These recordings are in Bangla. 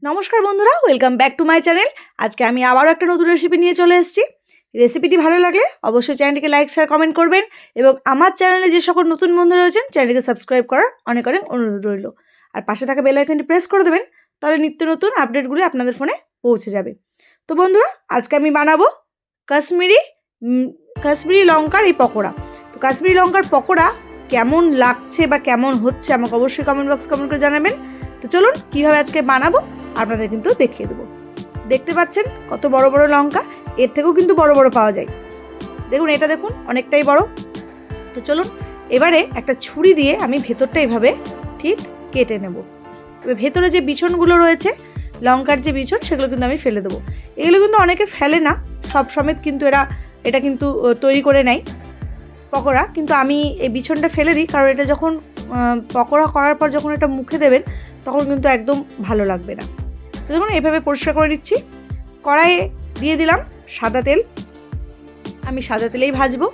নমস্কার বন্ধুরা, welcome back to my channel. আজকে আমি আবারও একটা নতুন রেসিপি নিয়ে চলে এসেছি। রেসিপিটি ভালো লাগলে অবশ্যই চ্যানেলটিকে লাইক শেয়ার কমেন্ট করবেন এবং আমার চ্যানেলে যে সকল নতুন বন্ধু রয়েছেন চ্যানেলটিকে সাবস্ক্রাইব করার অনেক অনেক অনুরোধ রইল। আর পাশে থাকা বেল আইকনটি প্রেস করে দেবেন, তাহলে নিত্য নতুন আপডেটগুলি আপনাদের ফোনে পৌঁছে যাবে। তো বন্ধুরা, আজকে আমি বানাবো কাশ্মীরি লঙ্কার এই পকোড়া। তো কাশ্মীরি লঙ্কার পকোড়া কেমন লাগছে বা কেমন হচ্ছে আমাকে অবশ্যই কমেন্ট করে জানাবেন। তো চলুন কীভাবে আজকে বানাবো আপনাদের কিন্তু দেখিয়ে দেবো। দেখতে পাচ্ছেন কত বড় বড় লঙ্কা, এর থেকেও কিন্তু বড় বড় পাওয়া যায়। দেখুন, এটা দেখুন অনেকটাই বড়। তো চলুন এবারে একটা ছুরি দিয়ে আমি ভেতরটা এইভাবে ঠিক কেটে নেব। এবার ভেতরে যে বিছনগুলো রয়েছে, লঙ্কার যে বিছন, সেগুলো কিন্তু আমি ফেলে দেবো। এগুলো কিন্তু অনেকে ফেলে না, সব সমেত কিন্তু এটা কিন্তু তৈরি করে নেয় পকোড়া, কিন্তু আমি এই বিছনটা ফেলে দিই, কারণ এটা যখন পকোড়া করার পর যখন এটা মুখে দেবেন তখন কিন্তু একদম ভালো লাগবে না। তো দেখুন এইভাবে পরিষ্কার করে নিচ্ছি। কড়াইয়ে দিয়ে দিলাম সাদা তেল। আমি সাদা তেলেই ভাজবো,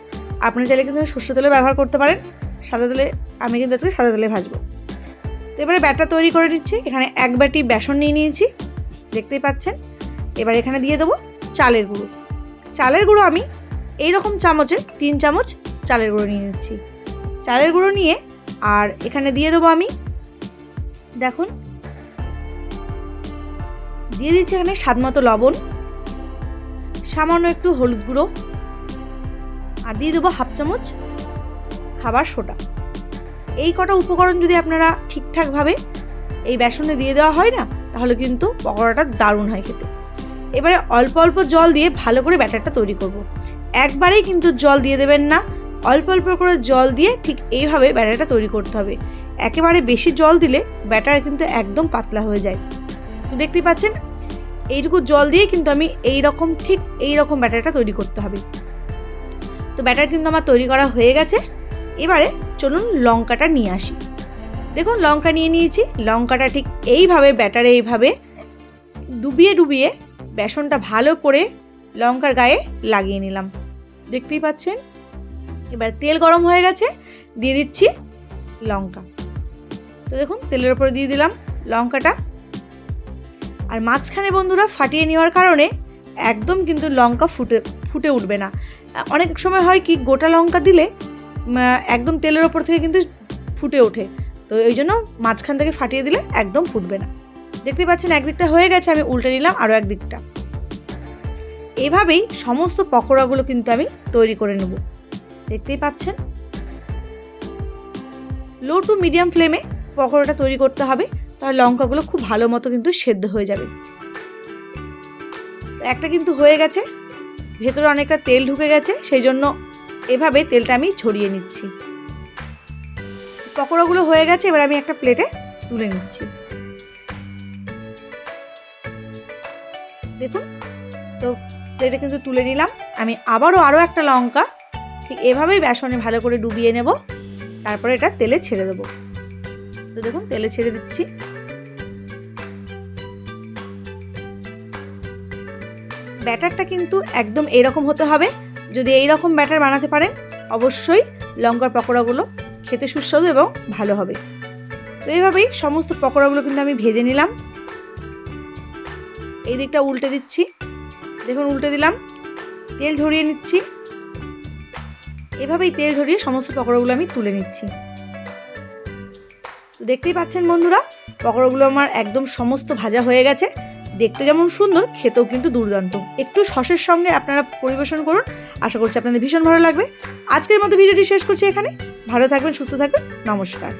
আপনি চাইলে কিন্তু সর্ষে তেলে ব্যবহার করতে পারেন। আমি কিন্তু আজকে সাদা তেলে ভাজবো। তো এবারে ব্যাটার তৈরি করে নিচ্ছি। এখানে এক বাটি বেসন নিয়ে নিয়েছি, দেখতেই পাচ্ছেন। এবার এখানে দিয়ে দেবো চালের গুঁড়ো। চালের গুঁড়ো আমি এইরকম চামচে 3 চামচ চালের গুঁড়ো নিয়ে নিচ্ছি। চালের গুঁড়ো নিয়ে আর এখানে দিয়ে দেবো আমি, দেখুন দিয়ে দিচ্ছি এখানে স্বাদ মতো লবণ, সামান্য একটু হলুদ গুঁড়ো, আর দিয়ে দেবো 1/2 চামচ খাবার সোডা। এই কটা উপকরণ যদি আপনারা ঠিকঠাকভাবে এই বেসনে দিয়ে দেওয়া হয় না, তাহলে কিন্তু পকোড়াটা দারুণ হয় খেতে। এবারে অল্প অল্প জল দিয়ে ভালো করে ব্যাটারটা তৈরি করব। একবারেই কিন্তু জল দিয়ে দেবেন না, অল্প অল্প করে জল দিয়ে ঠিক এইভাবে ব্যাটারটা তৈরি করতে হবে। একেবারে বেশি জল দিলে ব্যাটার কিন্তু একদম পাতলা হয়ে যায়। তো দেখতেই পাচ্ছেন এইটুকু জল দিয়ে কিন্তু আমি ঠিক এইরকম ব্যাটারটা তৈরি করতে হবে। তো ব্যাটার কিন্তু আমার তৈরি করা হয়ে গেছে। এবারে চলুন লঙ্কাটা নিয়ে আসি। দেখুন লঙ্কা নিয়ে নিয়েছি। লঙ্কাটা ঠিক এইভাবে ব্যাটারে এইভাবে ডুবিয়ে ডুবিয়ে বেসনটা ভালো করে লঙ্কার গায়ে লাগিয়ে নিলাম, দেখতেই পাচ্ছেন। এবার তেল গরম হয়ে গেছে, দিয়ে দিচ্ছি লঙ্কা। তো দেখুন তেলের উপরে দিয়ে দিলাম লঙ্কাটা। আর মাঝখানে বন্ধুরা ফাটিয়ে নেওয়ার কারণে একদম কিন্তু লঙ্কা ফুটে উঠবে না। অনেক সময় হয় কি, গোটা লঙ্কা দিলে একদম তেলের ওপর থেকে কিন্তু ফুটে ওঠে। তো এই জন্য মাঝখান থেকে ফাটিয়ে দিলে একদম ফুটবে না। দেখতে পাচ্ছেন একদিকটা হয়ে গেছে, আমি উল্টে নিলাম আরও একদিকটা। এইভাবেই সমস্ত পকোড়াগুলো কিন্তু আমি তৈরি করে নেব, দেখতেই পাচ্ছেন। লো টু মিডিয়াম ফ্লেমে পকোড়াটা তৈরি করতে হবে, তাহলে লঙ্কাগুলো খুব ভালো মতো কিন্তু সেদ্ধ হয়ে যাবে। তো একটা কিন্তু হয়ে গেছে, ভেতরে অনেকটা তেল ঢুকে গেছে, সেই জন্য এভাবে তেলটা আমি ছড়িয়ে নিচ্ছি। পকোড়াগুলো হয়ে গেছে, এবার আমি একটা প্লেটে তুলে নিচ্ছি। দেখুন, তো প্লেটে কিন্তু তুলে নিলাম। আমি আরও একটা লঙ্কা ঠিক এভাবেই বেসনে ভালো করে ডুবিয়ে নেব, তারপরে এটা তেলে ছেড়ে দেবো। তো দেখুন তেলে ছেড়ে দিচ্ছি। ব্যাটারটা কিন্তু একদম এইরকম হতে হবে। যদি এইরকম ব্যাটার বানাতে পারেন, অবশ্যই লঙ্কার পকোড়াগুলো খেতে সুস্বাদু এবং ভালো হবে। তো এইভাবেই সমস্ত পকোড়াগুলো কিন্তু আমি ভেজে নিলাম। এই দিকটা উল্টে দিচ্ছি, দেখুন উল্টে দিলাম, তেল ঝরিয়ে নিচ্ছি। এভাবেই তেল ঝরিয়ে সমস্ত পকোড়াগুলো আমি তুলে নিচ্ছি। তো দেখতেই পাচ্ছেন বন্ধুরা, পকোড়াগুলো আমার একদম সমস্ত ভাজা হয়ে গেছে। দেখতে যেমন সুন্দর, খেতেও কিন্তু দুর্দান্ত। একটু সসের সঙ্গে আপনারা পরিবেশন করুন, আশা করছি আপনাদের ভীষণ ভালো লাগবে। আজকের মতো ভিডিওটি শেষ করছি এখানে। ভালো থাকবেন, সুস্থ থাকবেন, নমস্কার।